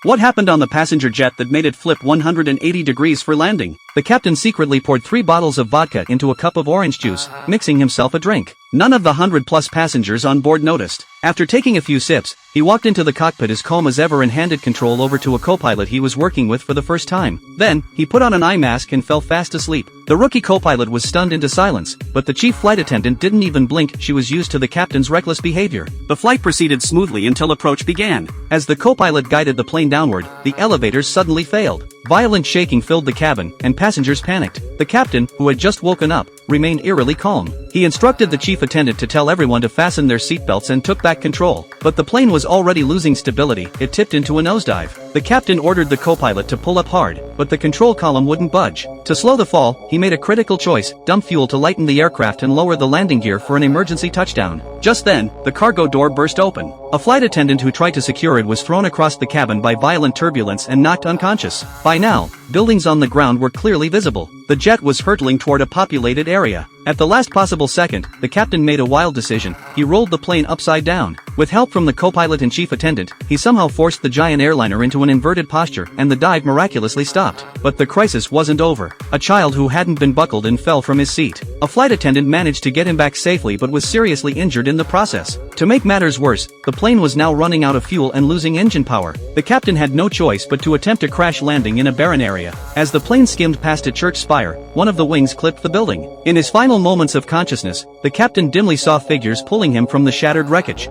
What happened on the passenger jet that made it flip 180 degrees for landing? The captain secretly poured 3 bottles of vodka into a cup of orange juice, mixing himself a drink. None of the 100-plus passengers on board noticed. After taking a few sips, he walked into the cockpit as calm as ever and handed control over to a co-pilot he was working with for the first time. Then, he put on an eye mask and fell fast asleep. The rookie co-pilot was stunned into silence, but the chief flight attendant didn't even blink. She was used to the captain's reckless behavior. The flight proceeded smoothly until approach began. As the co-pilot guided the plane downward, the elevators suddenly failed. Violent shaking filled the cabin, and passengers panicked. The captain, who had just woken up, remained eerily calm. He instructed the chief attendant to tell everyone to fasten their seatbelts and took back control. But the plane was already losing stability. It tipped into a nosedive. The captain ordered the co-pilot to pull up hard, but the control column wouldn't budge. To slow the fall, he made a critical choice: dump fuel to lighten the aircraft and lower the landing gear for an emergency touchdown. Just then, the cargo door burst open. A flight attendant who tried to secure it was thrown across the cabin by violent turbulence and knocked unconscious. By now, buildings on the ground were clearly visible. The jet was hurtling toward a populated area. At the last possible second, the captain made a wild decision. He rolled the plane upside down. With help from the co-pilot and chief attendant, he somehow forced the giant airliner into an inverted posture, and the dive miraculously stopped. But the crisis wasn't over. A child who hadn't been buckled in fell from his seat. A flight attendant managed to get him back safely but was seriously injured in the process. To make matters worse, the plane was now running out of fuel and losing engine power. The captain had no choice but to attempt a crash landing in a barren area. As the plane skimmed past a church spire, one of the wings clipped the building. In his final moments of consciousness, the captain dimly saw figures pulling him from the shattered wreckage.